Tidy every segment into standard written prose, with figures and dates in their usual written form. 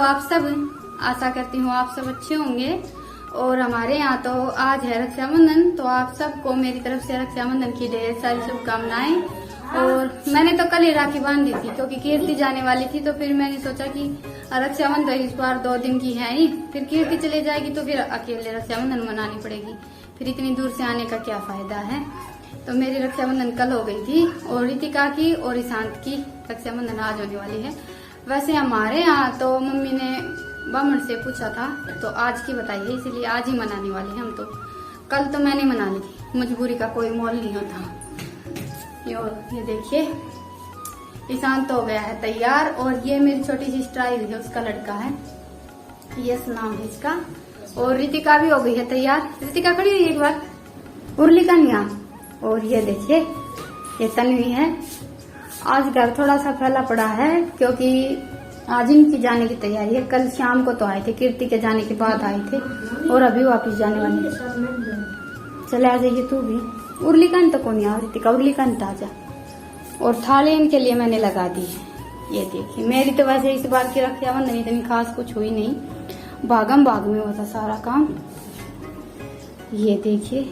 आप सब, आशा करती हूँ आप सब अच्छे होंगे। और हमारे यहाँ तो आज है रक्षाबंधन, तो आप सबको मेरी तरफ से रक्षाबंधन की ढेर सारी शुभकामनाएं। और मैंने तो कल ही राखी बांध दी थी क्योंकि कीर्ति जाने वाली थी, तो फिर मैंने सोचा कि रक्षाबंधन तो इस बार 2 दिन की है ही, फिर कीर्ति चले जाएगी तो फिर अकेले रक्षाबंधन मनानी पड़ेगी, फिर इतनी दूर से आने का क्या फायदा है। तो मेरी रक्षाबंधन कल हो गई थी और रितिका की और ईशांत की रक्षाबंधन आज होने वाली है। वैसे हमारे यहाँ तो मम्मी ने बामण से पूछा था तो आज की बताई है, इसीलिए आज ही मनाने वाले हैं हम। तो कल तो मैंने मना ली थी, मजबूरी का कोई मोल नहीं होता। ये देखिए ईशांत तो हो गया है तैयार, और ये मेरी छोटी सिस्टर आई हुई है, उसका लड़का है, यस नाम है इसका। और रितिका भी हो गई है तैयार। रितिका खड़ी हुई एक बार, उर्ली का निया। और ये देखिए ये तन्वी है। आज घर थोड़ा सा फैला पड़ा है क्योंकि आज इनकी जाने की तैयारी है। कल शाम को तो आए थे, कीर्ति के जाने के बाद आए थे और अभी वापस जाने वाले। चले आ जाइए तू भी। उर्लिकान तो कौन है रितिका, उर्लिकान ताजा। और थाली इनके लिए मैंने लगा दी है। ये देखिए मेरी तो वैसे इस बार की रक्षाबंधन इतनी खास कुछ हुई नहीं, भागम भाग में होता सारा काम। ये देखिए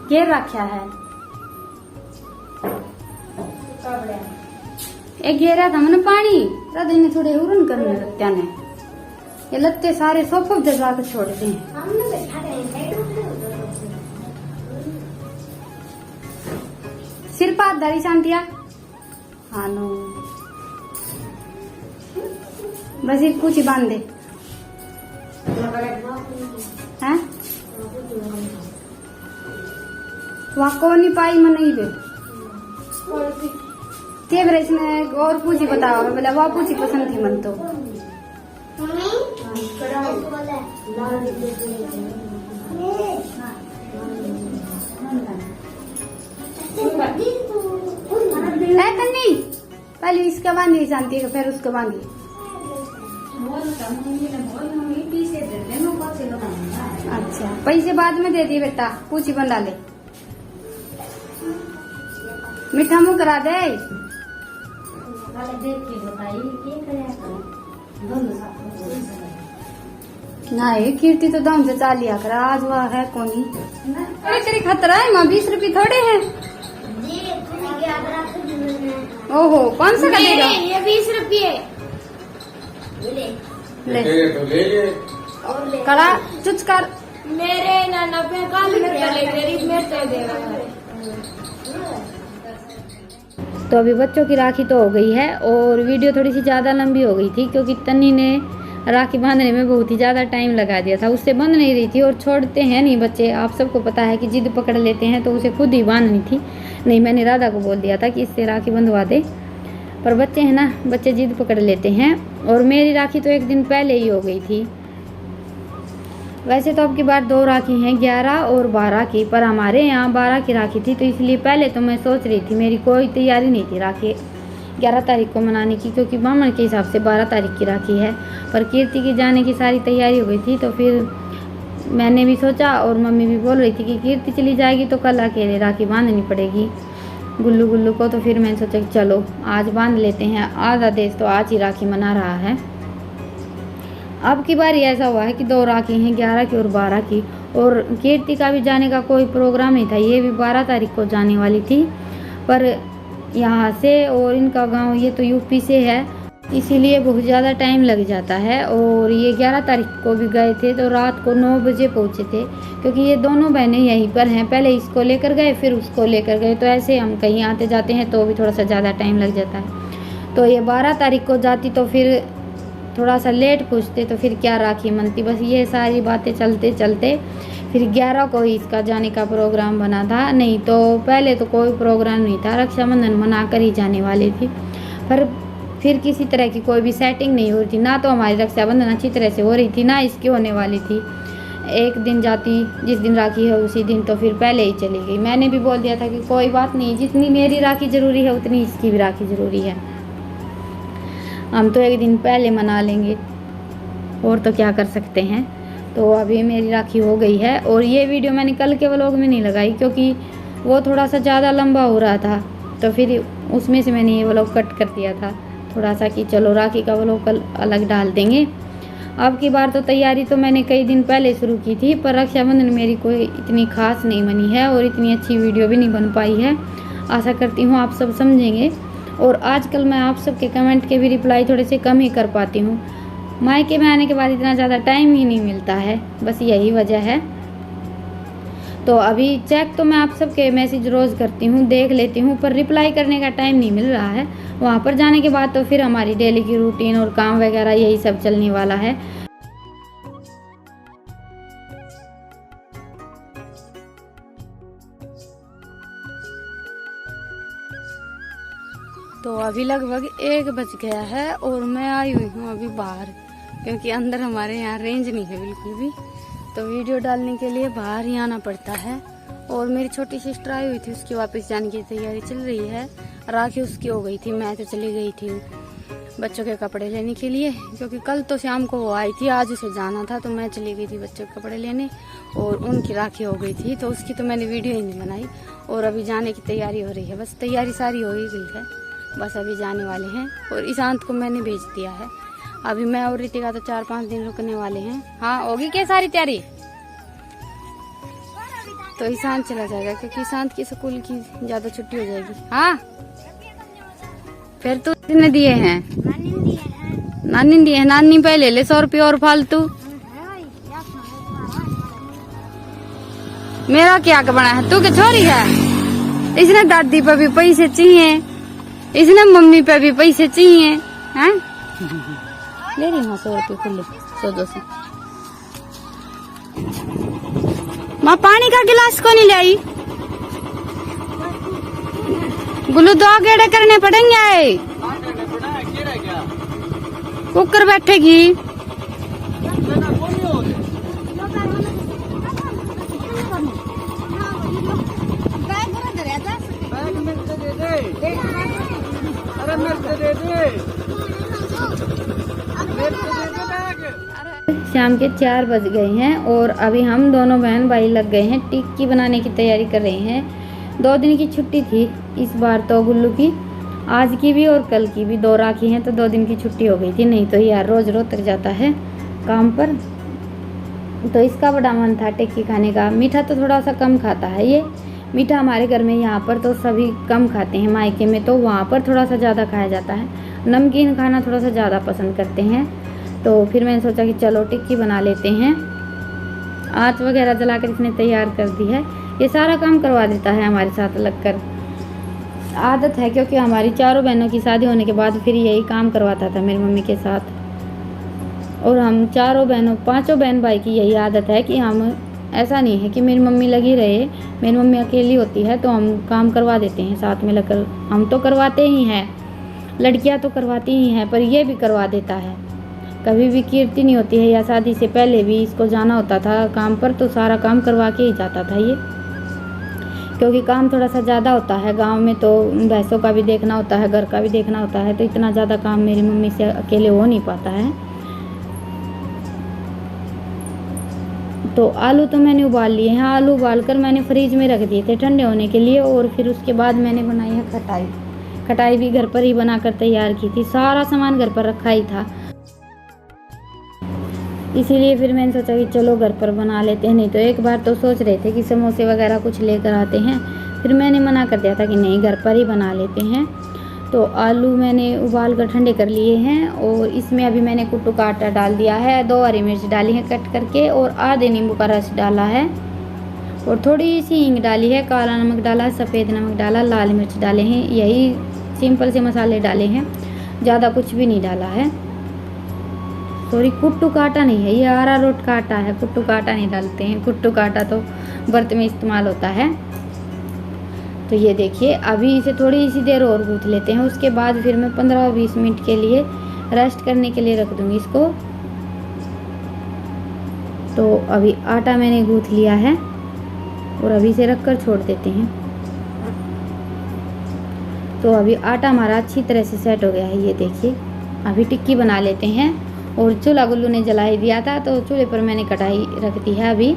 घेर रखा है। एक घेरा था मैंने पानी राधा ने थोड़े उरन करने लगता ने, ये लत्ते सारे सोफे पे जाकर छोड़ दे। सिर पर हाथ धरी शांतिया। हाँ नो बस एक कुछ ही बांध दे। हैं वहाँ को नहीं पाई मन नहीं बे के ब्रेस में और पूछी बताओ बोला वह पूछी पसंद थी मन तो। नहीं पहले इसका बांधी शांति का फिर उसको बांधी। अच्छा पैसे बाद में दे दिए बेटा, पूछी बंधा ले। मीठा मुँह करा दे। नहीं कीर्ति तो दम से चालिया कर, आज वह है कोनी। तेरी खतरा है माँ, 20 रुपये थोड़े हैं। ओहो 500 का देगा ये 20 रुपये ले कड़ा चुच कर। मेरे नाना पे काल गरीब में तो देगा। तो अभी बच्चों की राखी तो हो गई है और वीडियो थोड़ी सी ज़्यादा लंबी हो गई थी क्योंकि तन्नी ने राखी बांधने में बहुत ही ज़्यादा टाइम लगा दिया था। उससे बंध नहीं रही थी और छोड़ते हैं नहीं बच्चे, आप सबको पता है कि जिद पकड़ लेते हैं, तो उसे खुद ही बांधनी थी। नहीं मैंने राधा को बोल दिया था कि इससे राखी बंधवा दे, पर बच्चे हैं ना, बच्चे जिद पकड़ लेते हैं। और मेरी राखी तो 1 दिन पहले ही हो गई थी। वैसे तो अब की बार 2 राखी हैं, 11 और 12 की, पर हमारे यहाँ 12 की राखी थी, तो इसलिए पहले तो मैं सोच रही थी, मेरी कोई तैयारी नहीं थी राखी 11 तारीख को मनाने की, क्योंकि ब्राह्मण के हिसाब से 12 तारीख की राखी है। पर कीर्ति की जाने की सारी तैयारी हो गई थी, तो फिर मैंने भी सोचा और मम्मी भी बोल रही थी कि कीर्ति चली जाएगी तो कल अकेले राखी बांधनी पड़ेगी गुल्लू को। तो फिर मैंने सोचा कि चलो आज बांध लेते हैं, आधा देश तो आज ही राखी मना रहा है। अब की बार ऐसा हुआ है कि 2 राखी हैं, 11 की और 12 की। और कीर्ति का भी जाने का कोई प्रोग्राम नहीं था, ये भी 12 तारीख को जाने वाली थी, पर यहाँ से और इनका गांव ये तो यूपी से है, इसीलिए बहुत ज़्यादा टाइम लग जाता है। और ये 11 तारीख को भी गए थे तो रात को 9 बजे पहुँचे थे, क्योंकि ये दोनों बहनें यहीं पर हैं, पहले इसको लेकर गए फिर उसको लेकर गए, तो ऐसे हम कहीं आते जाते हैं तो भी थोड़ा सा ज़्यादा टाइम लग जाता है। तो ये 12 तारीख को जाती तो फिर थोड़ा सा लेट पूछते तो फिर क्या राखी मनती। बस ये सारी बातें चलते चलते फिर 11 को ही इसका जाने का प्रोग्राम बना था, नहीं तो पहले तो कोई प्रोग्राम नहीं था, रक्षाबंधन मना कर ही जाने वाली थी। पर फिर किसी तरह की कोई भी सेटिंग नहीं हो रही थी, ना तो हमारी रक्षाबंधन अच्छी तरह से हो रही थी, ना इसकी होने वाली थी। एक दिन जाती, जिस दिन राखी है उसी दिन तो फिर पहले ही चली गई। मैंने भी बोल दिया था कि कोई बात नहीं, जितनी मेरी राखी ज़रूरी है उतनी इसकी भी राखी ज़रूरी है। हम तो एक दिन पहले मना लेंगे, और तो क्या कर सकते हैं। तो अभी मेरी राखी हो गई है, और ये वीडियो मैंने कल के व्लॉग में नहीं लगाई क्योंकि वो थोड़ा सा ज़्यादा लंबा हो रहा था, तो फिर उसमें से मैंने ये व्लॉग कट कर दिया था थोड़ा सा कि चलो राखी का व्लॉग कल अलग डाल देंगे। अब की बार तो तैयारी तो मैंने कई दिन पहले शुरू की थी, पर रक्षाबंधन मेरी कोई इतनी खास नहीं बनी है और इतनी अच्छी वीडियो भी नहीं बन पाई है। आशा करती हूँ आप सब समझेंगे। और आजकल मैं आप सबके कमेंट के भी रिप्लाई थोड़े से कम ही कर पाती हूँ, मायके में आने के बाद इतना ज़्यादा टाइम ही नहीं मिलता है, बस यही वजह है। तो अभी चेक तो मैं आप सबके मैसेज रोज़ करती हूँ, देख लेती हूँ, पर रिप्लाई करने का टाइम नहीं मिल रहा है। वहाँ पर जाने के बाद तो फिर हमारी डेली की रूटीन और काम वगैरह यही सब चलने वाला है। तो अभी लगभग 1 बज गया है और मैं आई हुई हूँ अभी बाहर, क्योंकि अंदर हमारे यहाँ रेंज नहीं है बिल्कुल भी, तो वीडियो डालने के लिए बाहर ही आना पड़ता है। और मेरी छोटी सिस्टर आई हुई थी, उसकी वापस जाने की तैयारी चल रही है। राखी उसकी हो गई थी, मैं तो चली गई थी बच्चों के कपड़े लेने के लिए, क्योंकि कल तो शाम को वो आई थी, आज उसे जाना था, तो मैं चली गई थी बच्चों के कपड़े लेने, और उनकी राखी हो गई थी, तो उसकी तो मैंने वीडियो ही नहीं बनाई। और अभी जाने की तैयारी हो रही है, बस तैयारी सारी हो ही गई है, बस अभी जाने वाले हैं। और ईशांत को मैंने भेज दिया है, अभी मैं और रितिका तो 4-5 दिन रुकने वाले हैं। हाँ होगी क्या सारी तैयारी? तो ईशांत चला जाएगा क्योंकि ईशांत की स्कूल की ज्यादा छुट्टी हो जाएगी। हाँ फिर तू कितने दिए हैं? नानी दिए हैं। नानी पहले ले 100 रुपये और फालतू। मेरा क्या बना है? तू क्या छोरी है? इसने दादी पे भी पैसे चाहिए, इसने मम्मी पे भी पैसे चाहिए। हैं ले रही हूँ 100 रुपये खुले, 100-200। माँ पानी का गिलास को नहीं लाई? गुल्लू 2 गेड़े करने पड़ेंगे। कुकर बैठेगी। शाम के 4 बज गए हैं और अभी हम दोनों बहन भाई लग गए हैं टिक्की बनाने की तैयारी कर रहे हैं। 2 दिन की छुट्टी थी इस बार तो गुल्लू की, आज की भी और कल की भी 2 राखी हैं, तो 2 दिन की छुट्टी हो गई थी, नहीं तो यार रोज रोज तक जाता है काम पर। तो इसका बड़ा मन था टिक्की खाने का। मीठा तो थोड़ा सा कम खाता है ये, मीठा हमारे घर में यहाँ पर तो सभी कम खाते हैं, मायके में तो वहाँ पर थोड़ा सा ज़्यादा खाया जाता है, नमकीन खाना थोड़ा सा ज़्यादा पसंद करते हैं। तो फिर मैंने सोचा कि चलो टिक्की बना लेते हैं। आँच वगैरह जलाकर इसने तैयार कर दी है, ये सारा काम करवा देता है हमारे साथ लगकर, आदत है क्योंकि हमारी 4 बहनों की शादी होने के बाद फिर यही काम करवाता था मेरी मम्मी के साथ। और हम 5 बहन भाई की यही आदत है कि हम, ऐसा नहीं है कि मेरी मम्मी लगी रहे, मेरी मम्मी अकेली होती है तो हम काम करवा देते हैं साथ में लगकर, हम तो करवाते ही हैं, लड़कियां तो करवाती ही हैं, पर ये भी करवा देता है। कभी भी कीर्ति नहीं होती है या शादी से पहले भी इसको जाना होता था काम पर तो सारा काम करवा के ही जाता था ये, क्योंकि काम थोड़ा सा ज़्यादा होता है गांव में, तो भैंसों का भी देखना होता है, घर का भी देखना होता है, तो इतना ज़्यादा काम मेरी मम्मी से अकेले हो नहीं पाता है। तो आलू तो मैंने उबाल लिए हैं, आलू उबाल कर मैंने फ्रीज में रख दिए थे ठंडे होने के लिए, और फिर उसके बाद मैंने बनाई है खटाई। खटाई भी घर पर ही बनाकर तैयार की थी, सारा सामान घर पर रखा ही था, इसीलिए फिर मैंने सोचा कि चलो घर पर बना लेते हैं। नहीं तो एक बार तो सोच रहे थे कि समोसे वगैरह कुछ लेकर आते हैं, फिर मैंने मना कर दिया था कि नहीं घर पर ही बना लेते हैं। तो आलू मैंने उबाल कर ठंडे कर लिए हैं और इसमें अभी मैंने कुट्टू का आटा डाल दिया है, 2 हरी मिर्च डाली है कट करके और आधे नींबू का रस डाला है और थोड़ी सी हींग डाली है, काला नमक डाला, सफ़ेद नमक डाला, लाल मिर्च डाले हैं, यही सिंपल से मसाले डाले हैं, ज़्यादा कुछ भी नहीं डाला है। सॉरी कुट्टू का आटा नहीं है ये, अरारोट का आटा है, कुट्टू का आटा नहीं डालते हैं, कुट्टू का आटा तो व्रत में इस्तेमाल होता है। तो ये देखिए अभी इसे थोड़ी सी देर और गूँथ लेते हैं, उसके बाद फिर मैं 15-20 मिनट के लिए रेस्ट करने के लिए रख दूँगी इसको। तो अभी आटा मैंने गूँथ लिया है और अभी इसे रख कर छोड़ देते हैं। तो अभी आटा हमारा अच्छी तरह से सेट हो गया है, ये देखिए अभी टिक्की बना लेते हैं। और चूल्हा गुल्लू ने जला ही दिया था, तो चूल्हे पर मैंने कढ़ाई रख दी है। अभी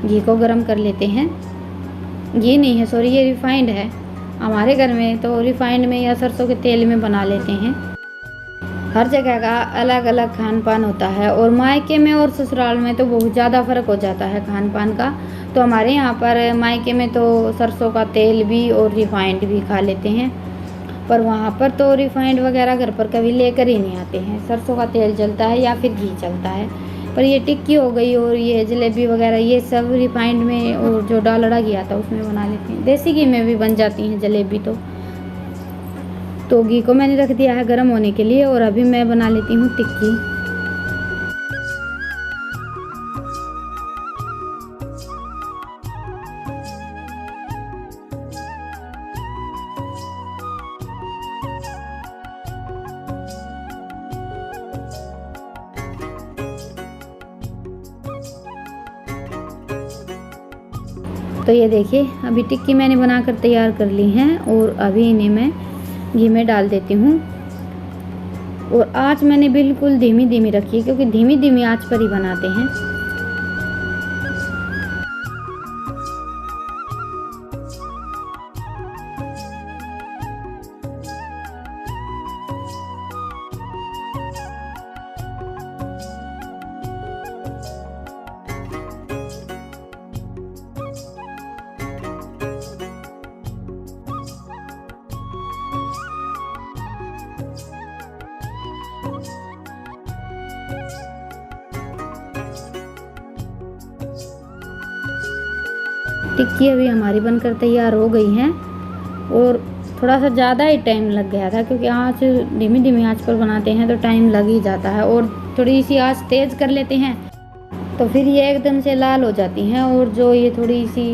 घी को गर्म कर लेते हैं। घी नहीं है, सॉरी, ये रिफाइंड है। हमारे घर में तो रिफाइंड में या सरसों के तेल में बना लेते हैं। हर जगह का अलग अलग खान पान होता है, और मायके में और ससुराल में तो बहुत ज़्यादा फ़र्क हो जाता है खान पान का। तो हमारे यहाँ पर मायके में तो सरसों का तेल भी और रिफाइंड भी खा लेते हैं, पर वहाँ पर तो रिफाइंड वगैरह घर पर कभी लेकर ही नहीं आते हैं। सरसों का तेल चलता है या फिर घी चलता है। पर ये टिक्की हो गई और ये जलेबी वगैरह ये सब रिफाइंड में और जो डालडा घी आता है उसमें बना लेते हैं। देसी घी में भी बन जाती हैं जलेबी। तो घी को मैंने रख दिया है गर्म होने के लिए, और अभी मैं बना लेती हूँ टिक्की। तो ये देखिए, अभी टिक्की मैंने बनाकर तैयार कर ली हैं, और अभी इन्हें मैं घी में डाल देती हूँ। और आँच मैंने बिल्कुल धीमी धीमी रखी है, क्योंकि धीमी धीमी आँच पर ही बनाते हैं। टिक्की अभी हमारी बनकर तैयार हो गई हैं, और थोड़ा सा ज़्यादा ही टाइम लग गया था, क्योंकि आँच धीमी धीमी आँच पर बनाते हैं तो टाइम लग ही जाता है। और थोड़ी सी आँच तेज़ कर लेते हैं तो फिर ये एकदम से लाल हो जाती हैं, और जो ये थोड़ी सी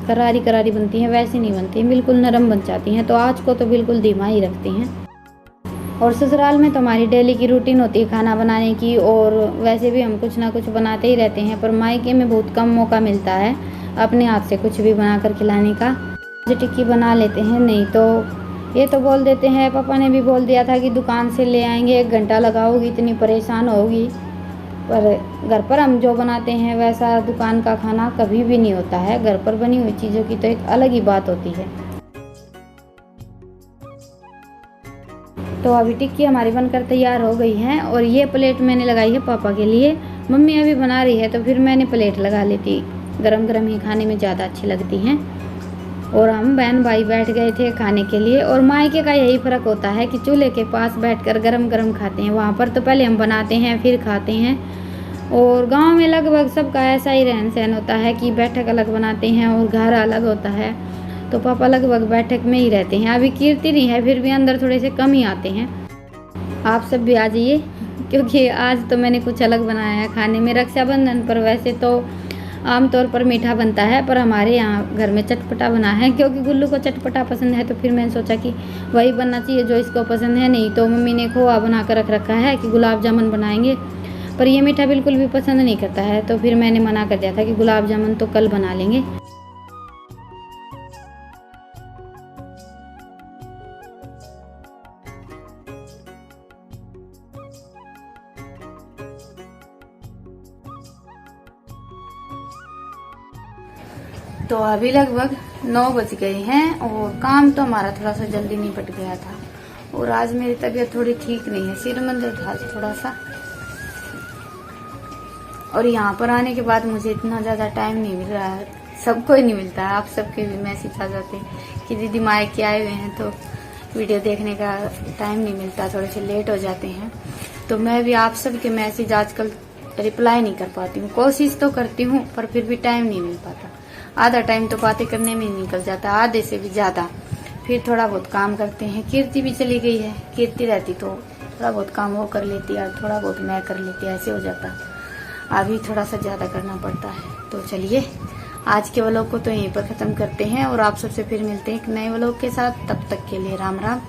करारी करारी बनती हैं वैसी नहीं बनती हैं, बिल्कुल नरम बन जाती हैं। तो आँच को तो बिल्कुल धीमा ही रखते हैं। और ससुराल में तो हमारी डेली की रूटीन होती है खाना बनाने की, और वैसे भी हम कुछ ना कुछ बनाते ही रहते हैं। पर मायके में बहुत कम मौका मिलता है अपने हाथ से कुछ भी बना कर खिलाने का। जो टिक्की बना लेते हैं, नहीं तो ये तो बोल देते हैं, पापा ने भी बोल दिया था कि दुकान से ले आएंगे, 1 घंटा लगाओगी, इतनी परेशान होगी। पर घर पर हम जो बनाते हैं वैसा दुकान का खाना कभी भी नहीं होता है। घर पर बनी हुई चीज़ों की तो एक अलग ही बात होती है। तो अभी टिक्की हमारी बनकर तैयार हो गई है, और ये प्लेट मैंने लगाई है पापा के लिए। मम्मी अभी बना रही है तो फिर मैंने प्लेट लगा लेती, गरम गरम ही खाने में ज़्यादा अच्छी लगती हैं। और हम बहन भाई बैठ गए थे खाने के लिए। और मायके का यही फ़र्क होता है कि चूल्हे के पास बैठकर गरम गरम खाते हैं। वहाँ पर तो पहले हम बनाते हैं फिर खाते हैं। और गांव में लगभग सबका ऐसा ही रहन सहन होता है कि बैठक अलग बनाते हैं और घर अलग होता है। तो पापा लगभग बैठक में ही रहते हैं। अभी कीर्ति नहीं है, फिर भी अंदर थोड़े से कम ही आते हैं। आप सब भी आ जाइए, क्योंकि आज तो मैंने कुछ अलग बनाया है खाने में। रक्षाबंधन पर वैसे तो आमतौर पर मीठा बनता है, पर हमारे यहाँ घर में चटपटा बना है, क्योंकि गुल्लू को चटपटा पसंद है। तो फिर मैंने सोचा कि वही बनना चाहिए जो इसको पसंद है। नहीं तो मम्मी ने खोआ बना कर रख रखा है कि गुलाब जामुन बनाएंगे, पर ये मीठा बिल्कुल भी पसंद नहीं करता है। तो फिर मैंने मना कर दिया था कि गुलाब जामुन तो कल बना लेंगे। तो अभी लगभग 9 बज गए हैं, और काम तो हमारा थोड़ा सा जल्दी निपट गया था। और आज मेरी तबीयत थोड़ी ठीक नहीं है, सिर में दर्द था थोड़ा सा। और यहाँ पर आने के बाद मुझे इतना ज़्यादा टाइम नहीं मिल रहा है, सबको ही नहीं मिलता है। आप सबके भी मैसेज आ जाते हैं कि दीदी मायके आए हुए हैं तो वीडियो देखने का टाइम नहीं मिलता, थोड़े से लेट हो जाते हैं। तो मैं भी आप सबके मैसेज आजकल रिप्लाई नहीं कर पाती हूँ। कोशिश तो करती हूँ, पर फिर भी टाइम नहीं मिल पाता। आधा टाइम तो बातें करने में ही निकल जाता, आधे से भी ज़्यादा। फिर थोड़ा बहुत काम करते हैं। कीर्ति भी चली गई है, कीर्ति रहती तो थोड़ा बहुत काम वो कर लेती और थोड़ा बहुत मैं कर लेती, ऐसे हो जाता। अभी थोड़ा सा ज़्यादा करना पड़ता है। तो चलिए आज के व्लॉग को तो यहीं पर ख़त्म करते हैं, और आप सबसे फिर मिलते हैं एक नए व्लॉग के साथ। तब तक के लिए राम राम।